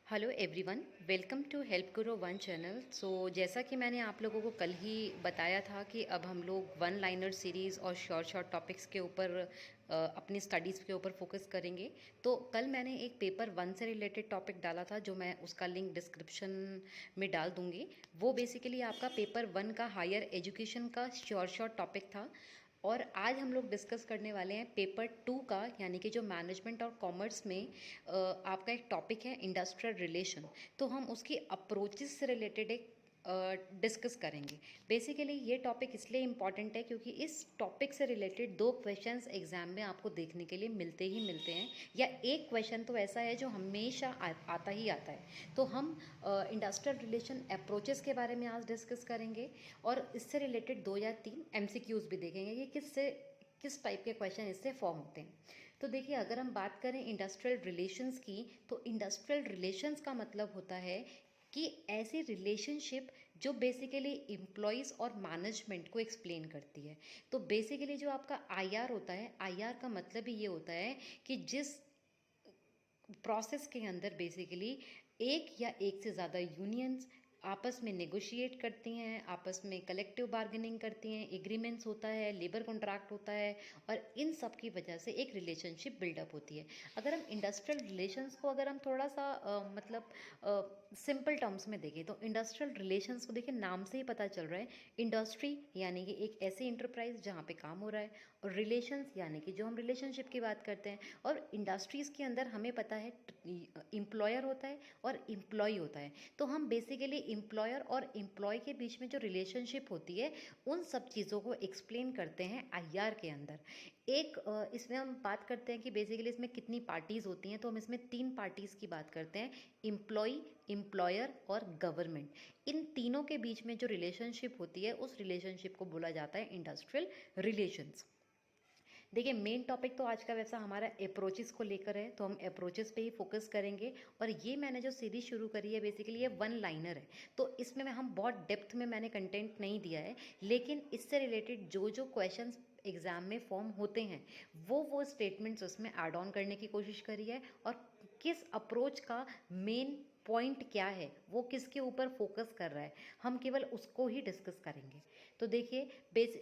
Hello everyone, welcome to help Guru one channel. जैसा कि मैंने आप लोगों को कल ही बताया था कि अब हम लोग वन लाइनर सीरीज़ और शॉर्ट शॉर्ट टॉपिक्स के ऊपर अपनी स्टडीज़ के ऊपर फोकस करेंगे। तो कल मैंने एक पेपर वन से रिलेटेड टॉपिक डाला था, जो मैं उसका लिंक डिस्क्रिप्शन में डाल दूँगी। वो बेसिकली आपका पेपर वन का हायर एजुकेशन का शॉर्ट शॉर्ट टॉपिक था। और आज हम लोग डिस्कस करने वाले हैं पेपर टू का, यानी कि जो मैनेजमेंट और कॉमर्स में आपका एक टॉपिक है इंडस्ट्रियल रिलेशन। तो हम उसकी अप्रोचेस से रिलेटेड एक डिस्कस करेंगे। बेसिकली ये टॉपिक इसलिए इम्पॉर्टेंट है क्योंकि इस टॉपिक से रिलेटेड दो क्वेश्चंस एग्जाम में आपको देखने के लिए मिलते ही मिलते हैं, या एक क्वेश्चन तो ऐसा है जो हमेशा आता ही आता है। तो हम इंडस्ट्रियल रिलेशन अप्रोचेस के बारे में आज डिस्कस करेंगे, और इससे रिलेटेड दो या तीन एमसीक्यूज भी देखेंगे कि किस टाइप के क्वेश्चन इससे फॉर्म होते हैं। तो देखिए, अगर हम बात करें इंडस्ट्रियल रिलेशंस की, तो इंडस्ट्रियल रिलेशंस का मतलब होता है कि ऐसी रिलेशनशिप जो बेसिकली एम्प्लॉयज़ और मैनेजमेंट को एक्सप्लेन करती है। तो बेसिकली जो आपका आईआर होता है, आईआर का मतलब ही ये होता है कि जिस प्रोसेस के अंदर बेसिकली एक या एक से ज़्यादा यूनियंस आपस में नेगोशिएट करती हैं, आपस में कलेक्टिव बार्गेनिंग करती हैं, एग्रीमेंट्स होता है, लेबर कॉन्ट्रैक्ट होता है, और इन सब की वजह से एक रिलेशनशिप बिल्डअप होती है। अगर हम इंडस्ट्रियल रिलेशंस को अगर हम थोड़ा सा मतलब सिंपल टर्म्स में देखें, तो इंडस्ट्रियल रिलेशंस को देखिए, नाम से ही पता चल रहा है। इंडस्ट्री यानी कि एक ऐसी इंटरप्राइज जहाँ पे काम हो रहा है, और रिलेशंस यानी कि जो हम रिलेशनशिप की बात करते हैं। और इंडस्ट्रीज़ के अंदर हमें पता है एम्प्लॉयर होता है और एम्प्लॉय होता है। तो हम बेसिकली एम्प्लॉयर और एम्प्लॉय के बीच में जो रिलेशनशिप होती है, उन सब चीज़ों को एक्सप्लेन करते हैं आईआर के अंदर। एक इसमें हम बात करते हैं कि बेसिकली इसमें कितनी पार्टीज़ होती हैं, तो हम इसमें तीन पार्टीज़ की बात करते हैं: एम्प्लॉय, एम्प्लॉयर और गवर्नमेंट। इन तीनों के बीच में जो रिलेशनशिप होती है, उस रिलेशनशिप को बोला जाता है इंडस्ट्रियल रिलेशंस। देखिए, मेन टॉपिक तो आज का वैसा हमारा अप्रोचेस को लेकर है, तो हम अप्रोचेस पे ही फोकस करेंगे। और ये मैंने जो सीरीज शुरू करी है, बेसिकली ये वन लाइनर है, तो इसमें हम बहुत डेप्थ में मैंने कंटेंट नहीं दिया है, लेकिन इससे रिलेटेड जो जो क्वेश्चंस एग्ज़ाम में फॉर्म होते हैं, वो स्टेटमेंट्स उसमें ऐड ऑन करने की कोशिश करी है। और किस अप्रोच का मेन पॉइंट क्या है, वो किसके ऊपर फोकस कर रहा है, हम केवल उसको ही डिस्कस करेंगे। तो देखिए,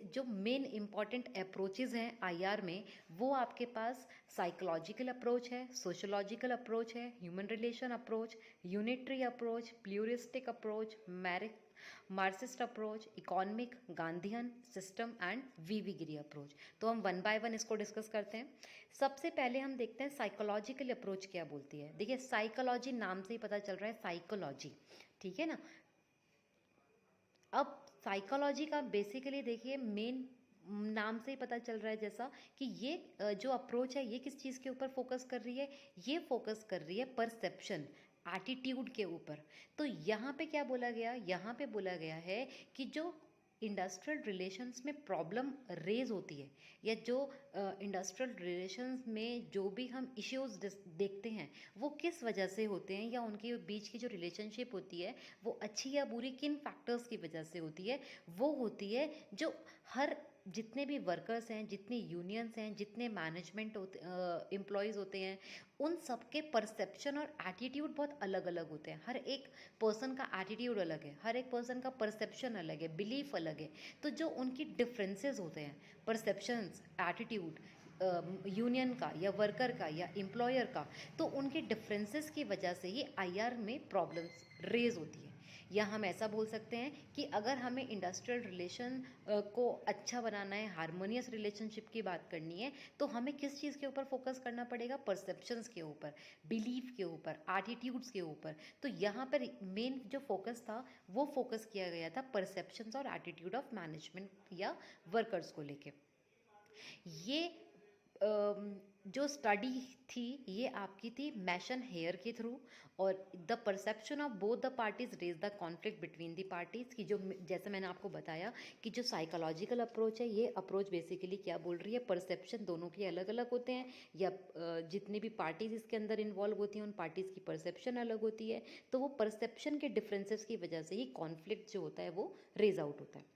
जो मेन इंपॉर्टेंट अप्रोचेज हैं आईआर में, वो आपके पास साइकोलॉजिकल अप्रोच है, सोशोलॉजिकल अप्रोच है, human relation approach, unitary approach, pluralistic approach, Marxist approach, economic, Gandhian system and VV Giri approach. तो हम वन बाय वन इसको डिस्कस करते हैं। सबसे पहले हम देखते हैं साइकोलॉजिकल अप्रोच क्या बोलती है। देखिए, साइकोलॉजी नाम से ही पता चल रहा है, साइकोलॉजी, ठीक है ना। अब साइकोलॉजी का बेसिकली देखिए, मेन नाम से ही पता चल रहा है जैसा कि ये जो अप्रोच है, ये किस चीज़ के ऊपर फोकस कर रही है, ये फोकस कर रही है परसेप्शन, एटीट्यूड के ऊपर। तो यहाँ पे क्या बोला गया, यहाँ पे बोला गया है कि जो इंडस्ट्रियल रिलेशंस में प्रॉब्लम रेज होती है, या जो इंडस्ट्रियल रिलेशंस में जो भी हम इश्यूज देखते हैं, वो किस वजह से होते हैं, या उनके बीच की जो रिलेशनशिप होती है, वो अच्छी या बुरी किन फैक्टर्स की वजह से होती है। वो होती है जो हर जितने भी वर्कर्स हैं, जितने यूनियंस हैं, जितने मैनेजमेंट होते एम्प्लॉयज़ होते हैं, उन सबके परसेप्शन और एटीट्यूड बहुत अलग अलग होते हैं। हर एक पर्सन का एटीट्यूड अलग है, हर एक पर्सन का परसेप्शन अलग है, बिलीफ अलग है। तो जो उनकी डिफरेंसेस होते हैं, परसेप्शंस, एटीट्यूड, यूनियन का या वर्कर का या एम्प्लॉयर का, तो उनके डिफरेंसेस की वजह से ही आईआर में प्रॉब्लम्स रेज होती है। या हम ऐसा बोल सकते हैं कि अगर हमें इंडस्ट्रियल रिलेशन को अच्छा बनाना है, हारमोनियस रिलेशनशिप की बात करनी है, तो हमें किस चीज़ के ऊपर फोकस करना पड़ेगा, परसेप्शंस के ऊपर, बिलीफ के ऊपर, एटीट्यूड्स के ऊपर। तो यहाँ पर मेन जो फोकस था, वो फोकस किया गया था परसेप्शंस और एटीट्यूड ऑफ मैनेजमेंट या वर्कर्स को लेके। ये जो स्टडी थी, ये आपकी थी मैशन हेयर के थ्रू। और the perception of both the parties raise the conflict between the parties की, जो जैसे मैंने आपको बताया कि जो साइकोलॉजिकल अप्रोच है, ये अप्रोच बेसिकली क्या बोल रही है, परसेप्शन दोनों के अलग अलग होते हैं, या जितनी भी पार्टीज इसके अंदर इन्वॉल्व होती हैं, उन पार्टीज़ की परसेप्शन अलग होती है। तो वो परसेप्शन के डिफरेंसेस की वजह से ही कॉन्फ्लिक्ट जो होता है वो रेज आउट होता है।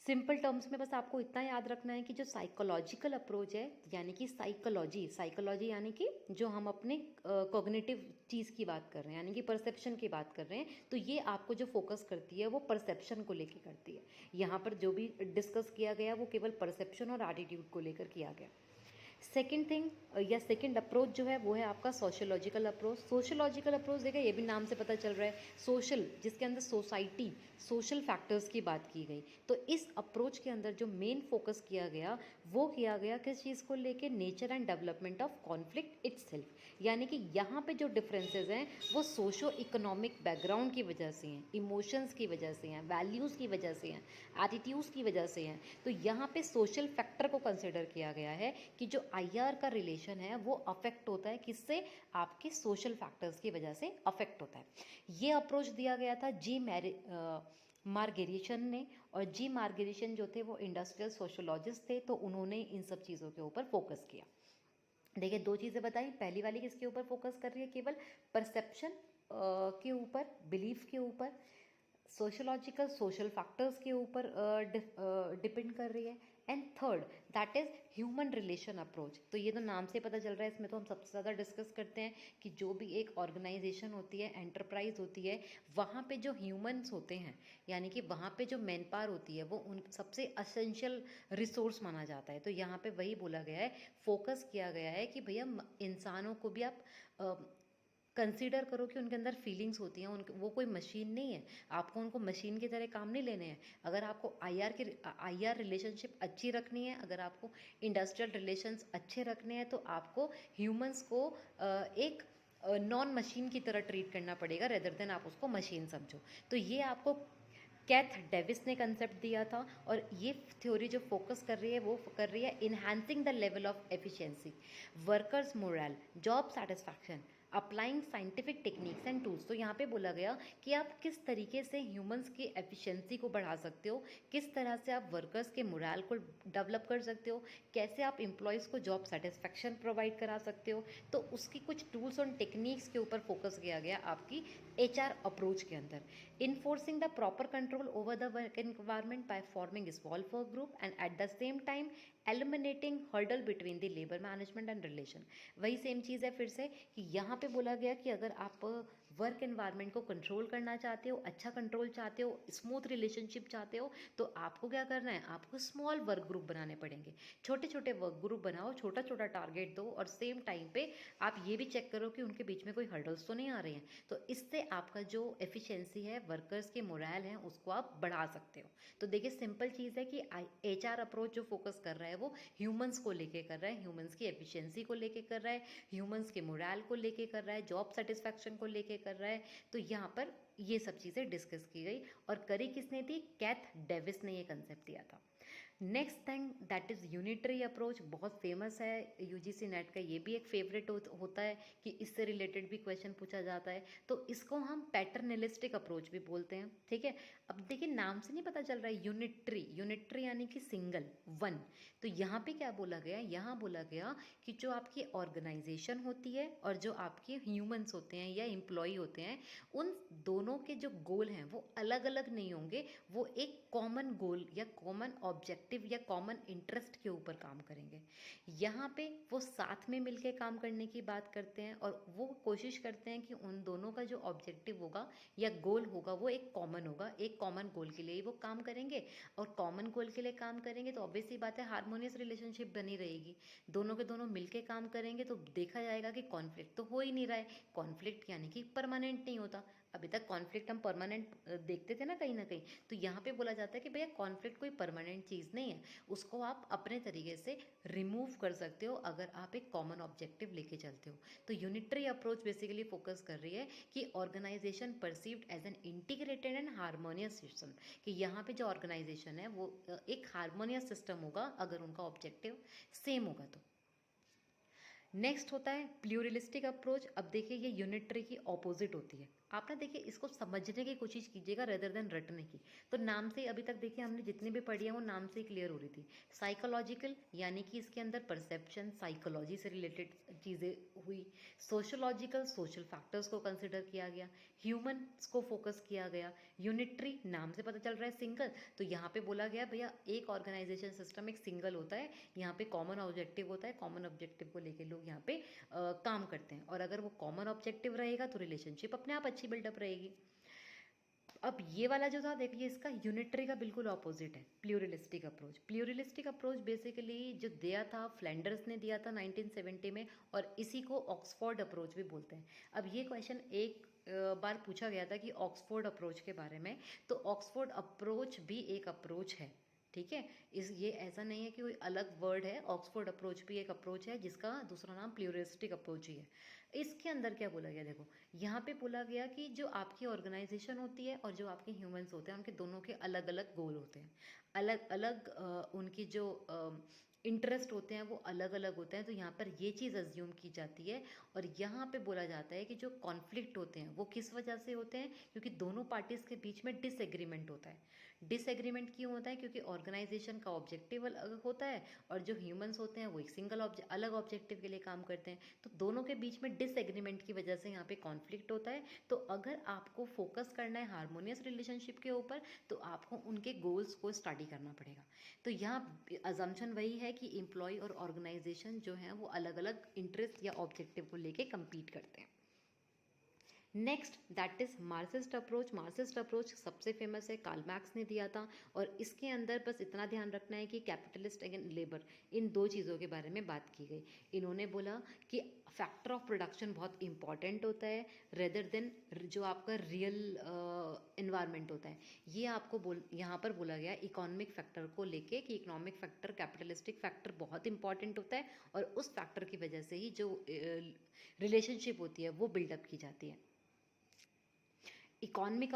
सिंपल टर्म्स में बस आपको इतना याद रखना है कि जो साइकोलॉजिकल अप्रोच है, यानी कि साइकोलॉजी साइकोलॉजी यानी कि जो हम अपने कॉग्निटिव चीज़ की बात कर रहे हैं, यानी कि परसेप्शन की बात कर रहे हैं, तो ये आपको जो फोकस करती है वो परसेप्शन को लेकर करती है। यहाँ पर जो भी डिस्कस किया गया वो केवल परसेप्शन और एटीट्यूड को लेकर किया गया। सेकेंड थिंग या सेकेंड अप्रोच जो है वो है आपका सोशोलॉजिकल अप्रोच। सोशोलॉजिकल अप्रोच देखिए, ये भी नाम से पता चल रहा है, सोशल, जिसके अंदर सोसाइटी, सोशल फैक्टर्स की बात की गई। तो इस अप्रोच के अंदर जो मेन फोकस किया गया वो किया गया किस चीज़ को लेके, nature and development of conflict itself. यानी कि यहाँ पे जो डिफरेंसेस हैं वो सोशो इकोनॉमिक बैकग्राउंड की वजह से हैं, इमोशंस की वजह से हैं, वैल्यूज़ की वजह से हैं, एटीट्यूड्स की वजह से हैं। तो यहाँ पे सोशल फैक्टर को कंसिडर किया गया है कि जो आईआर का रिलेशन है वो अफेक्ट होता है किससे, आपके सोशल फैक्टर्स की वजह से अफेक्ट होता है। ये अप्रोच दिया गया था मार्गेरिशन ने, और जी मार्गेरिशन जो थे वो इंडस्ट्रियल सोशोलॉजिस्ट थे, तो उन्होंने इन सब चीज़ों के ऊपर फोकस किया। देखिए, दो चीज़ें बताई, पहली वाली किसके ऊपर फोकस कर रही है, केवल परसेप्शन के ऊपर, बिलीफ के ऊपर, सोशोलॉजिकल सोशल फैक्टर्स के ऊपर डिपेंड कर रही है। And third, that is human relation approach. तो ये तो नाम से पता चल रहा है, इसमें तो हम सबसे ज़्यादा डिस्कस करते हैं कि जो भी एक ऑर्गेनाइजेशन होती है, एंटरप्राइज होती है, वहाँ पे जो ह्यूमंस होते हैं, यानी कि वहाँ पे जो मैन पावर होती है वो उन सबसे असेंशियल रिसोर्स माना जाता है। तो यहाँ पे वही बोला गया है, फोकस किया गया है कि भैया इंसानों को भी आप कंसीडर करो कि उनके अंदर फीलिंग्स होती हैं, उनके, वो कोई मशीन नहीं है, आपको उनको मशीन की तरह काम नहीं लेने हैं। अगर आपको आईआर रिलेशनशिप अच्छी रखनी है, अगर आपको इंडस्ट्रियल रिलेशंस अच्छे रखने हैं, तो आपको ह्यूमंस को एक नॉन मशीन की तरह ट्रीट करना पड़ेगा, रेदर देन आप उसको मशीन समझो। तो ये आपको कैथ डेविस ने कंसेप्ट दिया था, और ये थ्योरी जो फोकस कर रही है वो कर रही है enhancing the level of efficiency, workers moral, job satisfaction, applying scientific techniques and tools. तो यहाँ पे बोला गया कि आप किस तरीके से ह्यूमंस की एफिशिएंसी को बढ़ा सकते हो, किस तरह से आप वर्कर्स के मोरल को डेवलप कर सकते हो, कैसे आप एम्प्लॉयज़ को जॉब सेटिस्फैक्शन प्रोवाइड करा सकते हो। तो उसकी कुछ टूल्स और टेक्निक्स के ऊपर फोकस किया गया आपकी एचआर अप्रोच के अंदर। Enforcing the proper control over the work environment by forming small work group and at the same time eliminating hurdle between the labour management and relation. वही same चीज़ है फिर से कि यहाँ पे बोला गया कि अगर आप वर्क एनवायरनमेंट को कंट्रोल करना चाहते हो, अच्छा कंट्रोल चाहते हो, स्मूथ रिलेशनशिप चाहते हो, तो आपको क्या करना है, आपको स्मॉल वर्क ग्रुप बनाने पड़ेंगे। छोटे छोटे वर्क ग्रुप बनाओ, छोटा छोटा टारगेट दो, और सेम टाइम पे आप ये भी चेक करो कि उनके बीच में कोई हर्डल्स तो नहीं आ रहे हैं। तो इससे आपका जो एफिशिएंसी है, वर्कर्स के मोरल हैं, उसको आप बढ़ा सकते हो। तो देखिए, सिंपल चीज़ है कि एचआर अप्रोच जो फोकस कर रहा है वो ह्यूमंस को लेके कर रहा है, ह्यूमंस की एफिशिएंसी को लेके कर रहा है, ह्यूमंस के मोरल को लेके कर रहा है, जॉब सेटिस्फैक्शन को लेके कर रहा है। तो यहाँ पर ये सब चीज़ें डिस्कस की गई, और करी किसने थी, कैथ डेविस ने ये कंसेप्ट दिया था। Next thing that is unitary approach, बहुत फेमस है यूजीसी नेट का, ये भी एक फेवरेट होता है कि इससे रिलेटेड भी क्वेश्चन पूछा जाता है। तो इसको हम पैटर्नलिस्टिक अप्रोच भी बोलते हैं, ठीक है। अब देखिए, नाम से नहीं पता चल रहा है, यूनिटरी, यूनिटरी यानी कि सिंगल, वन। तो यहाँ पे क्या बोला गया, यहाँ बोला गया कि जो आपकी ऑर्गेनाइजेशन होती है और जो आपके ह्यूमंस होते हैं या एम्प्लॉय होते हैं, उन दोनों के जो गोल हैं वो अलग अलग नहीं होंगे, वो एक कॉमन गोल या कॉमन ऑब्जेक्टिव या कॉमन इंटरेस्ट के ऊपर काम करेंगे। यहाँ पे वो साथ में मिलके काम करने की बात करते हैं, और वो कोशिश करते हैं कि उन दोनों का जो ऑब्जेक्टिव होगा या गोल होगा वो एक कॉमन होगा, एक कॉमन गोल के लिए ही वो काम करेंगे। और कॉमन गोल के लिए काम करेंगे तो ऑब्वियस सी बात है, हार्मोनियस रिलेशनशिप बनी रहेगी, दोनों के दोनों मिलके काम करेंगे तो देखा जाएगा कि कॉन्फ्लिक्ट तो हो ही नहीं रहा है। कॉन्फ्लिक्ट यानी कि परमानेंट नहीं होता। अभी तक कॉन्फ्लिक्ट हम परमानेंट देखते थे ना कहीं ना कहीं, तो यहाँ पे बोला जाता है कि भैया कॉन्फ्लिक्ट कोई परमानेंट चीज़ नहीं है, उसको आप अपने तरीके से रिमूव कर सकते हो अगर आप एक कॉमन ऑब्जेक्टिव लेके चलते हो। तो यूनिटरी अप्रोच बेसिकली फोकस कर रही है कि organisation perceived as an integrated and harmonious system, कि यहाँ पे जो ऑर्गेनाइजेशन है वो एक हार्मोनियस सिस्टम होगा अगर उनका ऑब्जेक्टिव सेम होगा तो। नेक्स्ट होता है प्लूरलिस्टिक अप्रोच। अब देखिए ये यूनिटरी की ऑपोजिट होती है। आप ना देखिए इसको समझने की कोशिश कीजिएगा रेदर देन रटने की। तो नाम से अभी तक देखिए हमने जितनी भी पढ़ी है वो नाम से ही क्लियर हो रही थी। साइकोलॉजिकल यानी कि इसके अंदर परसेप्शन साइकोलॉजी से रिलेटेड चीज़ें हुई। सोशोलॉजिकल सोशल फैक्टर्स को कंसिडर किया गया। ह्यूमन्स को फोकस किया गया। यूनिटरी नाम से पता चल रहा है सिंगल, तो यहाँ पे बोला गया भैया एक ऑर्गेनाइजेशन सिस्टम एक सिंगल होता है, यहाँ पे कॉमन ऑब्जेक्टिव होता है, कॉमन ऑब्जेक्टिव को लेके लोग यहाँ पे काम करते हैं, और अगर वो कॉमन ऑब्जेक्टिव रहेगा तो रिलेशनशिप अपने आप अच्छी बिल्डअप रहेगी। अब ये वाला जो था देखिए इसका यूनिटरी का बिल्कुल ऑपोजिट है, pluralistic approach. Pluralistic approach basically जो दिया था फ्लैंडर्स ने दिया था 1970 में, और इसी को ऑक्सफोर्ड अप्रोच भी बोलते हैं। अब ये क्वेश्चन एक बार पूछा गया था कि ऑक्सफोर्ड अप्रोच के बारे में, तो ऑक्सफोर्ड अप्रोच भी एक अप्रोच है, ठीक है। इस ये ऐसा नहीं है कि कोई अलग वर्ड है, ऑक्सफोर्ड अप्रोच भी एक अप्रोच है जिसका दूसरा नाम प्लूरलिस्टिक अप्रोच ही है। इसके अंदर क्या बोला गया देखो, यहाँ पे बोला गया कि जो आपकी ऑर्गेनाइजेशन होती है और जो आपके ह्यूमंस होते हैं उनके दोनों के अलग अलग गोल होते हैं, अलग अलग उनकी जो इंटरेस्ट होते हैं वो अलग अलग होते हैं। तो यहाँ पर ये चीज़ अज्यूम की जाती है, और यहाँ पे बोला जाता है कि जो कॉन्फ्लिक्ट होते हैं वो किस वजह से होते हैं, क्योंकि दोनों पार्टीज़ के बीच में डिसएग्रीमेंट होता है। डिसएग्रीमेंट क्यों होता है, क्योंकि ऑर्गेनाइजेशन का ऑब्जेक्टिव अलग होता है और जो ह्यूमंस होते हैं वो एक सिंगल अलग ऑब्जेक्टिव के लिए काम करते हैं। तो दोनों के बीच में डिसएग्रीमेंट की वजह से यहाँ पे कॉन्फ्लिक्ट होता है। तो अगर आपको फोकस करना है हारमोनियस रिलेशनशिप के ऊपर, तो आपको उनके गोल्स को स्टडी करना पड़ेगा। तो यहाँ अजम्पशन वही है कि एम्प्लॉय और ऑर्गेनाइजेशन जो है वो अलग अलग इंटरेस्ट या ऑब्जेक्टिव को लेके कम्पीट करते हैं। Next that is Marxist approach. Marxist approach सबसे फेमस है, कार्ल मार्क्स ने दिया था, और इसके अंदर बस इतना ध्यान रखना है कि कैपिटलिस्ट एंड लेबर, इन दो चीज़ों के बारे में बात की गई। इन्होंने बोला कि फैक्टर ऑफ प्रोडक्शन बहुत इंपॉर्टेंट होता है रेदर देन जो आपका रियल इन्वायरमेंट होता है। ये आपको यहाँ पर बोला गया इकोनॉमिक फैक्टर को लेके कि इकोनॉमिक फैक्टर कैपिटलिस्टिक फैक्टर बहुत इंपॉर्टेंट होता है, और उस फैक्टर की वजह से ही जो रिलेशनशिप होती है वो बिल्डअप की जाती है। इकोनॉमिक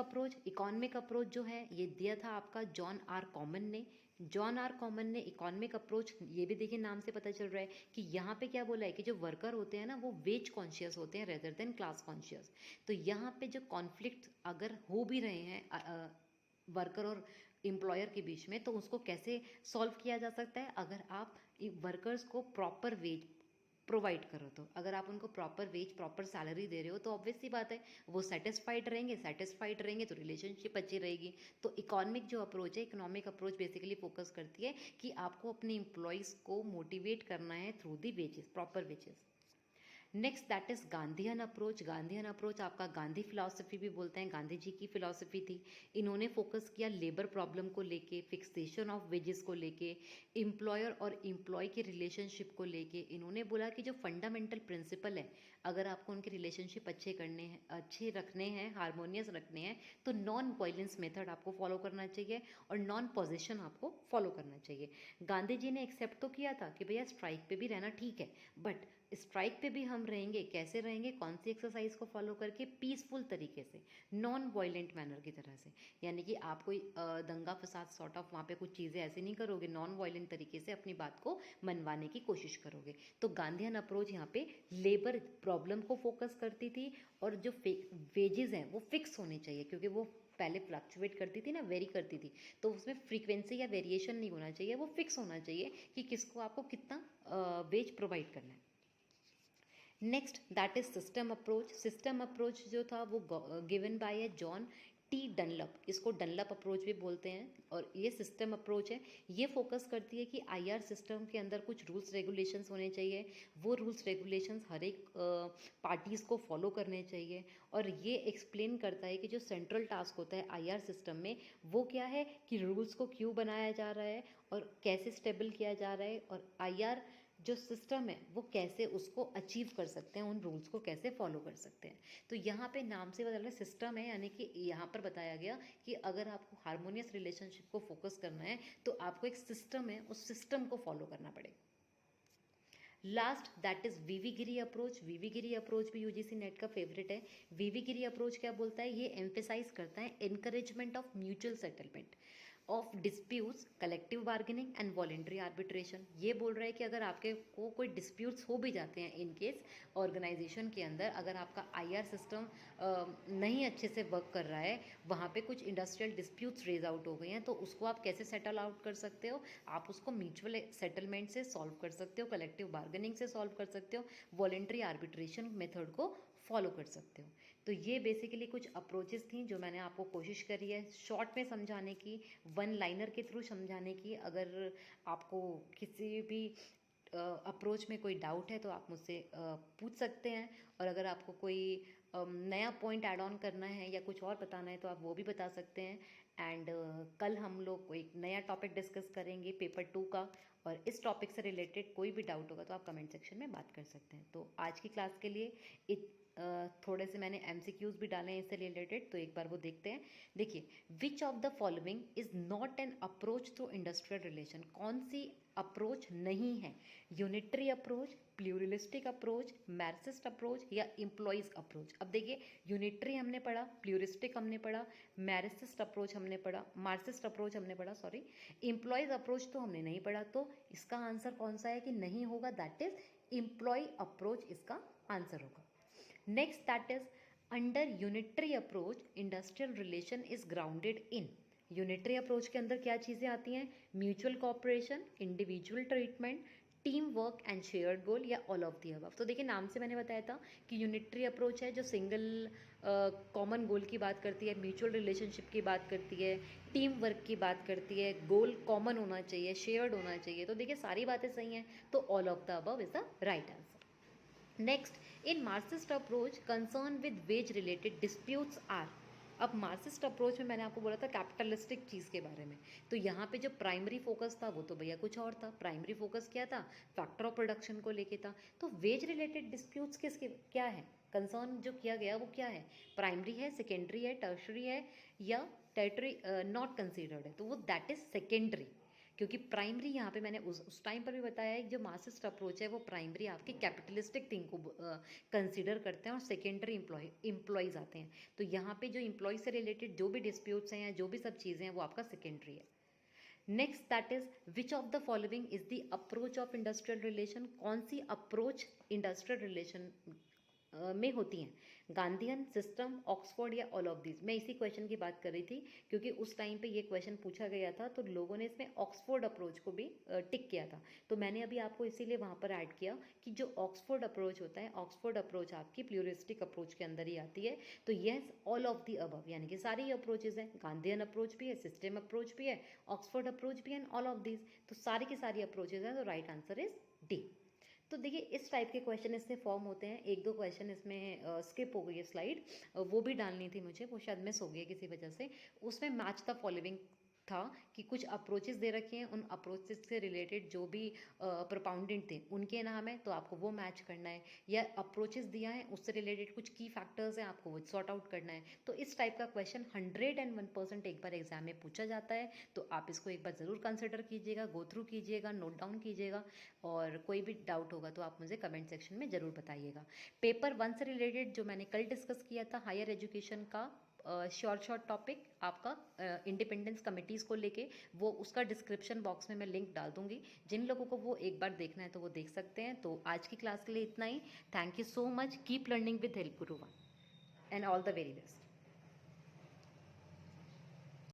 अप्रोच जो है ये दिया था आपका जॉन आर कॉमन ने। जॉन आर कॉमन ने इकोनॉमिक अप्रोच, ये भी देखिए नाम से पता चल रहा है कि यहाँ पे क्या बोला है कि जो वर्कर होते हैं ना वो वेज कॉन्शियस होते हैं रेदर देन क्लास कॉन्शियस। तो यहाँ पे जो कॉन्फ्लिक्ट अगर हो भी रहे हैं वर्कर और एम्प्लॉयर के बीच में, तो उसको कैसे सॉल्व किया जा सकता है, अगर आप वर्कर्स को प्रॉपर वेज प्रोवाइड करो। तो अगर आप उनको प्रॉपर वेज प्रॉपर सैलरी दे रहे हो तो ऑब्वियस सी बात है वो सेटिस्फाइड रहेंगे तो रिलेशनशिप अच्छी रहेगी। तो इकोनॉमिक जो अप्रोच है, इकोनॉमिक अप्रोच बेसिकली फोकस करती है कि आपको अपने एम्प्लॉयज़ को मोटिवेट करना है through the wages, proper wages. Next that is Gandhian approach. Gandhian approach आपका गांधी फिलॉसफी भी बोलते हैं, गांधी जी की फिलॉसफी थी। इन्होंने फोकस किया लेबर प्रॉब्लम को लेके, फिक्सेशन ऑफ वेजेस को लेके, एम्प्लॉयर और एम्प्लॉय के रिलेशनशिप को लेके। इन्होंने बोला कि जो फंडामेंटल प्रिंसिपल है, अगर आपको उनके रिलेशनशिप अच्छे रखने हैं, हारमोनियस रखने हैं, तो नॉन वायलेंस मेथड आपको फॉलो करना चाहिए और नॉन पोजिशन आपको फॉलो करना चाहिए। गांधी जी ने एक्सेप्ट तो किया था कि भैया स्ट्राइक पे भी रहना ठीक है, बट स्ट्राइक पे भी हम रहेंगे, कैसे रहेंगे, कौन सी एक्सरसाइज को फॉलो करके, पीसफुल तरीके से, नॉन वायलेंट मैनर की तरह से। यानी कि आप कोई दंगा फसाद सॉर्ट ऑफ वहाँ पे कुछ चीज़ें ऐसे नहीं करोगे, नॉन वायलेंट तरीके से अपनी बात को मनवाने की कोशिश करोगे। तो गांधीयन अप्रोच यहाँ पे लेबर प्रॉब्लम को फोकस करती थी, और जो वेजेस हैं वो फिक्स होने चाहिए, क्योंकि वो पहले फ्लक्चुएट करती थी ना, वेरी करती थी, तो उसमें फ्रीक्वेंसी या वेरिएशन नहीं होना चाहिए, वो फिक्स होना चाहिए कि किसको आपको कितना वेज प्रोवाइड करना है। Next that is system approach. System approach जो था वो गिवन बाय है जॉन टी डनलप, इसको डनलप अप्रोच भी बोलते हैं, और ये सिस्टम अप्रोच है। ये फोकस करती है कि आईआर सिस्टम के अंदर कुछ रूल्स रेगुलेशंस होने चाहिए, वो रूल्स रेगुलेशंस हर एक पार्टीज़ को फॉलो करने चाहिए, और ये एक्सप्लेन करता है कि जो सेंट्रल टास्क होता है आईआर सिस्टम में वो क्या है, कि रूल्स को क्यों बनाया जा रहा है और कैसे स्टेबल किया जा रहा है, और आईआर जो सिस्टम है वो कैसे उसको अचीव कर सकते हैं, उन रूल्स को कैसे फॉलो कर सकते हैं। तो यहाँ पे नाम से बदल रहा सिस्टम है, यानी कि यहाँ पर बताया गया कि अगर आपको हारमोनियस रिलेशनशिप को फोकस करना है तो आपको एक सिस्टम है, उस सिस्टम को फॉलो करना पड़ेगा। Last that is VV Giri approach. VV Giri approach भी यूजीसी नेट का फेवरेट है। वीवी गिरी अप्रोच क्या बोलता है, ये एम्फेसाइज करता है encouragement of mutual settlement. Of disputes, collective bargaining and voluntary arbitration. ये बोल रहा है कि अगर आपके को कोई डिस्प्यूट्स हो भी जाते हैं इन केस ऑर्गेनाइजेशन के अंदर, अगर आपका आईआर सिस्टम नहीं अच्छे से वर्क कर रहा है, वहाँ पे कुछ इंडस्ट्रियल डिस्प्यूट्स रेज आउट हो गए हैं, तो उसको आप कैसे सेटल आउट कर सकते हो? आप उसको म्यूचुअल सेटलमेंट से सॉल्व कर सकते हो, कलेक्टिव बार्गेनिंग से सॉल्व कर सकते हो, वॉलेंट्री आर्बिट्रेशन मेथड को फॉलो कर सकते हो। तो ये बेसिकली कुछ अप्रोचेस थी जो मैंने आपको कोशिश करी है शॉर्ट में समझाने की, वन लाइनर के थ्रू समझाने की। अगर आपको किसी भी अप्रोच में कोई डाउट है तो आप मुझसे पूछ सकते हैं, और अगर आपको कोई नया पॉइंट ऐड ऑन करना है या कुछ और बताना है तो आप वो भी बता सकते हैं। एंड कल हम लोग को एक नया टॉपिक डिस्कस करेंगे पेपर 2 का, और इस टॉपिक से रिलेटेड कोई भी डाउट होगा तो आप कमेंट सेक्शन में बात कर सकते हैं। तो आज की क्लास के लिए थोड़े से मैंने एमसीक्यूज भी डाले हैं इससे रिलेटेड, तो एक बार वो देखते हैं। देखिए, which of the following is not an approach to industrial relation? कौन सी अप्रोच नहीं है? Unitary approach, pluralistic approach, Marxist approach या एम्प्लॉयज अप्रोच? अब देखिए, यूनिटरी हमने पढ़ा, प्लूरिस्टिक हमने पढ़ा, मार्क्सिस्ट अप्रोच हमने पढ़ा, मार्क्सिस्ट अप्रोच हमने पढ़ा, सॉरी, एम्प्लॉयज अप्रोच तो हमने नहीं पढ़ा। तो इसका आंसर कौन सा है कि नहीं होगा? दैट इज एम्प्लॉय अप्रोच इसका आंसर होगा। Next, that is under unitary approach, industrial relation is grounded in. Unitary approach के अंदर क्या चीज़ें आती हैं? Mutual cooperation, individual treatment, team work and shared goal, या ऑल ऑफ दी अबव। तो देखिए, नाम से मैंने बताया था कि यूनिटरी अप्रोच है जो सिंगल कॉमन गोल की बात करती है, म्यूचुअल रिलेशनशिप की बात करती है, टीम वर्क की बात करती है, गोल कॉमन होना चाहिए, शेयर्ड होना चाहिए। तो देखिए, सारी बातें सही हैं, तो all of the above is the right answer. Next, in Marxist approach concern with wage related disputes are. अब मार्क्सिस्ट अप्रोच में मैंने आपको बोला था कैपिटलिस्टिक चीज़ के बारे में, तो यहाँ पे जो प्राइमरी फोकस था वो तो भैया कुछ और था। प्राइमरी फोकस क्या था? फैक्टर ऑफ प्रोडक्शन को लेके था। तो वेज रिलेटेड डिस्प्यूट्स किसके क्या है? कंसर्न जो किया गया वो क्या है? प्राइमरी है, सेकेंडरी है, टर्शरी है, या टेरिटरी नॉट कंसिडर्ड है? तो वो दैट इज सेकेंडरी, क्योंकि प्राइमरी यहाँ पे मैंने उस टाइम पर भी बताया है कि जो मार्क्सिस्ट अप्रोच है वो प्राइमरी आपकी कैपिटलिस्टिक थिंग को कंसीडर करते हैं, और सेकेंडरी इम्प्लॉयज़ आते हैं। तो यहाँ पे जो इम्प्लॉय से रिलेटेड जो भी डिस्प्यूट्स हैं या जो भी सब चीज़ें हैं वो आपका सेकेंडरी है। Next, that is which of the following is the approach of industrial relation? कौन सी अप्रोच इंडस्ट्रियल रिलेशन में होती हैं? गांधीयन, सिस्टम, ऑक्सफोर्ड या ऑल ऑफ दिस? मैं इसी क्वेश्चन की बात कर रही थी क्योंकि उस टाइम पे ये क्वेश्चन पूछा गया था, तो लोगों ने इसमें ऑक्सफोर्ड अप्रोच को भी टिक किया था। तो मैंने अभी आपको इसीलिए वहाँ पर ऐड किया कि जो ऑक्सफोर्ड अप्रोच होता है, ऑक्सफोर्ड अप्रोच आपकी प्लूरिस्टिक अप्रोच के अंदर ही आती है। तो yes, all of the above, यानी कि सारी अप्रोचेज हैं। गांधीयन अप्रोच भी है, सिस्टम अप्रोच भी है, ऑक्सफोर्ड अप्रोच भी है, ऑल ऑफ दिस। तो सारी की सारी अप्रोचेज हैं, तो राइट आंसर इज डी। तो देखिए, इस टाइप के क्वेश्चन इससे फॉर्म होते हैं। एक दो क्वेश्चन इसमें स्किप हो गई है स्लाइड, वो भी डालनी थी मुझे, वो शायद मिस हो गई है किसी वजह से। उसमें मैच द फॉलोइंग था कि कुछ अप्रोचेस दे रखे हैं, उन अप्रोचेस से रिलेटेड जो भी प्रोपाउंडेंट थे उनके नाम है, तो आपको वो मैच करना है। या अप्रोचेस दिया है उससे रिलेटेड कुछ की फैक्टर्स हैं, आपको वो सॉर्ट आउट करना है। तो इस टाइप का क्वेश्चन 101% एक बार एग्जाम में पूछा जाता है, तो आप इसको एक बार ज़रूर कंसिडर कीजिएगा, गो थ्रू कीजिएगा, नोट डाउन कीजिएगा, और कोई भी डाउट होगा तो आप मुझे कमेंट सेक्शन में ज़रूर बताइएगा। पेपर 1 से रिलेटेड जो मैंने कल डिस्कस किया था, हायर एजुकेशन का शॉर्ट टॉपिक आपका इंडिपेंडेंस कमिटीज़ को लेके, वो उसका डिस्क्रिप्शन बॉक्स में मैं लिंक डाल दूंगी। जिन लोगों को वो एक बार देखना है तो वो देख सकते हैं। तो आज की क्लास के लिए इतना ही। Thank you so much. Keep learning with help Guru one, and all the very best.